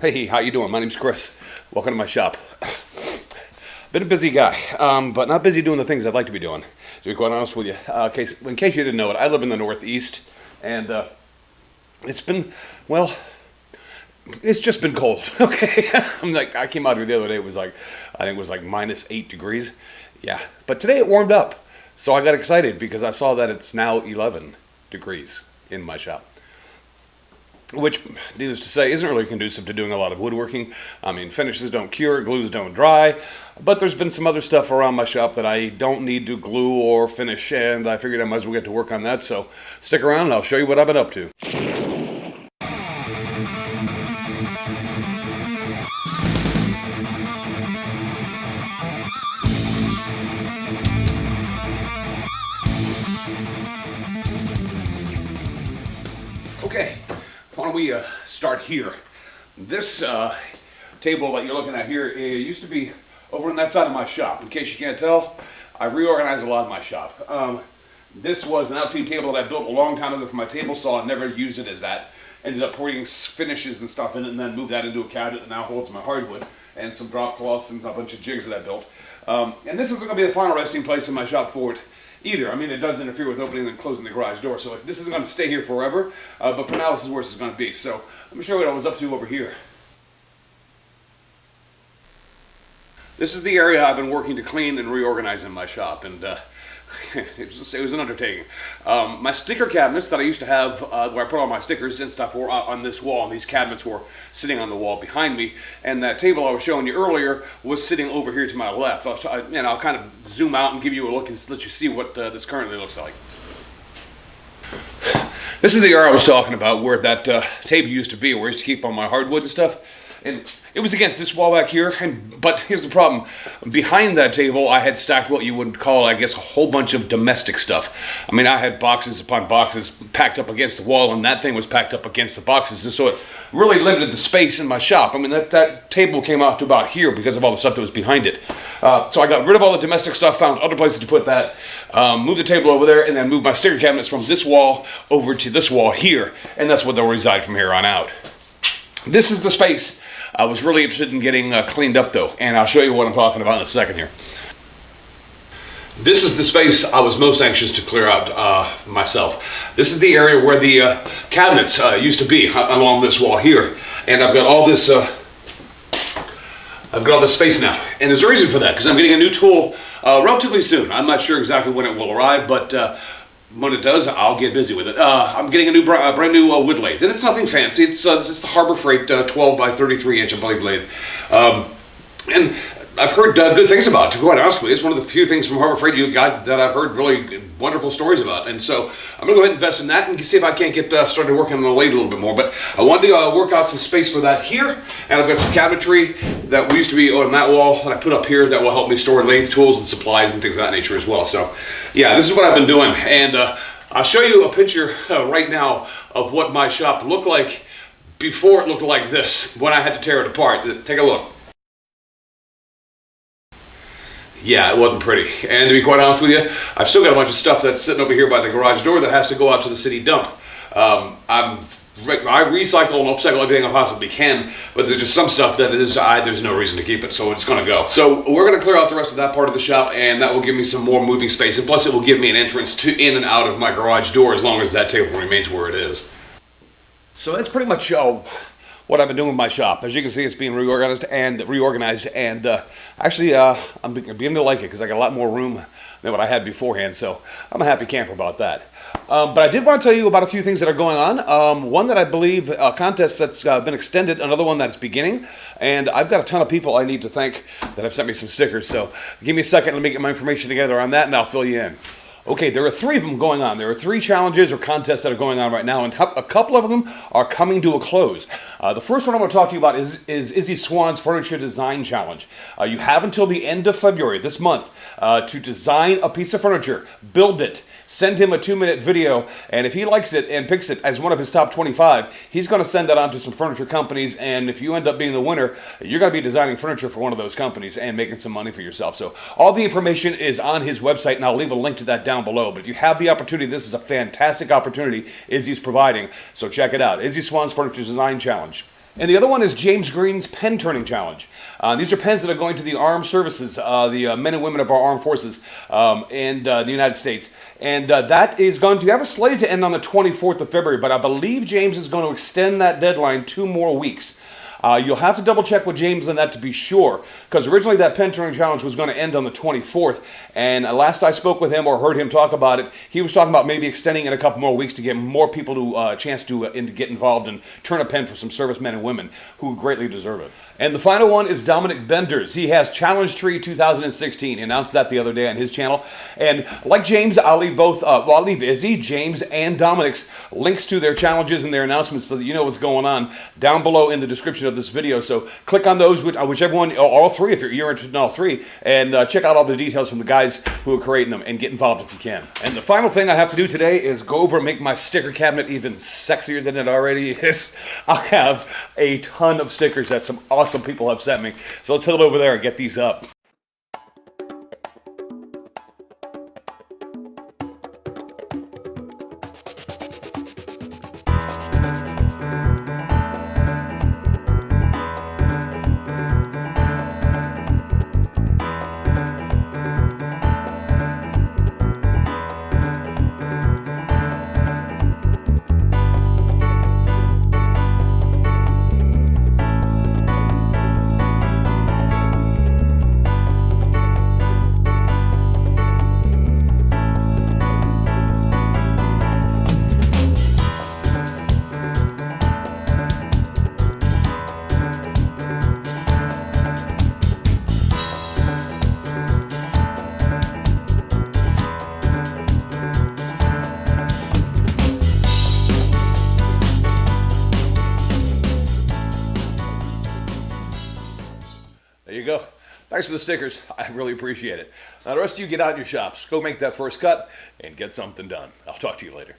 Hey, how you doing? My name's Chris. Welcome to my shop. Been a busy guy, but not busy doing the things I'd like to be doing. To be quite honest with you, in case you didn't know it, I live in the Northeast, and it's been, well, it's just been cold. Okay, I came out here the other day. It was like, I think it was like -8 degrees. Yeah, but today it warmed up, so I got excited because I saw that it's now 11 degrees in my shop, which, needless to say, isn't really conducive to doing a lot of woodworking. I mean, finishes don't cure, glues don't dry, but there's been some other stuff around my shop that I don't need to glue or finish, and I figured I might as well get to work on that, so stick around and I'll show you what I've been up to. Okay, why don't we start here. This table that you're looking at here, it used to be over on that side of my shop. In case you can't tell, I've reorganized a lot of my shop. This was an outfeed table that I built a long time ago for my table saw and never used it as that. Ended up putting finishes and stuff in it and then moved that into a cabinet that now holds my hardwood and some drop cloths and a bunch of jigs that I built. And this isn't going to be the final resting place in my shop for it either. I mean, it does interfere with opening and closing the garage door, so this isn't going to stay here forever, but for now this is where this is going to be. So let me show you what I was up to over here. This is the area I've been working to clean and reorganize in my shop, and it was an undertaking. My sticker cabinets that I used to have, where I put all my stickers and stuff, were on this wall, and these cabinets were sitting on the wall behind me, and that table I was showing you earlier was sitting over here to my left. I'll kind of zoom out and give you a look and let you see what this currently looks like. This is the area I was talking about, where that table used to be, where I used to keep all my hardwood and stuff. And it was against this wall back here, but here's the problem. Behind that table, I had stacked what you would call, I guess, a whole bunch of domestic stuff. I mean, I had boxes upon boxes packed up against the wall, and that thing was packed up against the boxes, and so it really limited the space in my shop. I mean, that table came out to about here because of all the stuff that was behind it. So I got rid of all the domestic stuff, found other places to put that, moved the table over there, and then moved my sticker cabinets from this wall over to this wall here, and that's where they'll reside from here on out. This is the space I was really interested in getting cleaned up, though, and I'll show you what I'm talking about in a second here. This is the space I was most anxious to clear out myself. This is the area where the cabinets used to be, along this wall here, and I've got all this space now, and there's a reason for that, because I'm getting a new tool relatively soon. I'm not sure exactly when it will arrive, but when it does, I'll get busy with it. I'm getting a new brand new wood lathe, and it's nothing fancy. It's the Harbor Freight 12 by 33 inch lathe, and I've heard good things about it. To be quite honest with you, it's one of the few things from Harbor Freight you got that I've heard really wonderful stories about, and so I'm gonna go ahead and invest in that and see if I can't get started working on the lathe a little bit more. But I wanted to work out some space for that here, and I've got some cabinetry that used to be on that wall that I put up here that will help me store lathe tools and supplies and things of that nature as well. So yeah, this is what I've been doing, and I'll show you a picture right now of what my shop looked like before it looked like this, when I had to tear it apart. Take a look. Yeah, it wasn't pretty. And to be quite honest with you, I've still got a bunch of stuff that's sitting over here by the garage door that has to go out to the city dump. I recycle and upcycle everything I possibly can, but there's just some stuff that there's no reason to keep it, so it's going to go. So we're going to clear out the rest of that part of the shop, and that will give me some more moving space, and plus it will give me an entrance to in and out of my garage door as long as that table remains where it is. So that's pretty much what I've been doing with my shop. As you can see, it's being reorganized, and actually I'm beginning to like it because I got a lot more room than what I had beforehand, so I'm a happy camper about that. But I did want to tell you about a few things that are going on. One that I believe, a contest that's been extended, another one that's beginning, and I've got a ton of people I need to thank that have sent me some stickers, so give me a second, let me get my information together on that, and I'll fill you in. Okay, there are 3 of them going on. There are 3 challenges or contests that are going on right now, and a couple of them are coming to a close. The first one I want to talk to you about is Izzy Swan's Furniture Design Challenge. You have until the end of February, this month, to design a piece of furniture, build it, send him a 2-minute video, and if he likes it and picks it as one of his top 25, he's going to send that on to some furniture companies, and if you end up being the winner, you're going to be designing furniture for one of those companies and making some money for yourself. So all the information is on his website, and I'll leave a link to that down below. But if you have the opportunity, this is a fantastic opportunity Izzy's providing, so check it out. Izzy Swan's Furniture Design Challenge. And the other one is James Green's Pen Turning Challenge. These are pens that are going to the armed services, the men and women of our armed forces in the United States. And that is going to have a slated to end on the 24th of February, but I believe James is going to extend that deadline 2 more weeks. You'll have to double check with James on that to be sure, because originally that pen turning challenge was going to end on the 24th, and last I spoke with him or heard him talk about it, he was talking about maybe extending it a couple more weeks to get more people to a chance to get involved and turn a pen for some servicemen and women who greatly deserve it. And the final one is Dominic Benders. He has Challenge Tree 2016. He announced that the other day on his channel. And like James, I'll leave both, I'll leave Izzy, James, and Dominic's links to their challenges and their announcements so that you know what's going on down below in the description of this video. So click on those, whichever one, all three, if you're interested in all three, and check out all the details from the guys who are creating them and get involved if you can. And the final thing I have to do today is go over and make my sticker cabinet even sexier than it already is. I have a ton of stickers that some awesome people have sent me. So let's head over there and get these up. There you go. Thanks for the stickers. I really appreciate it. Now the rest of you get out in your shops. Go make that first cut and get something done. I'll talk to you later.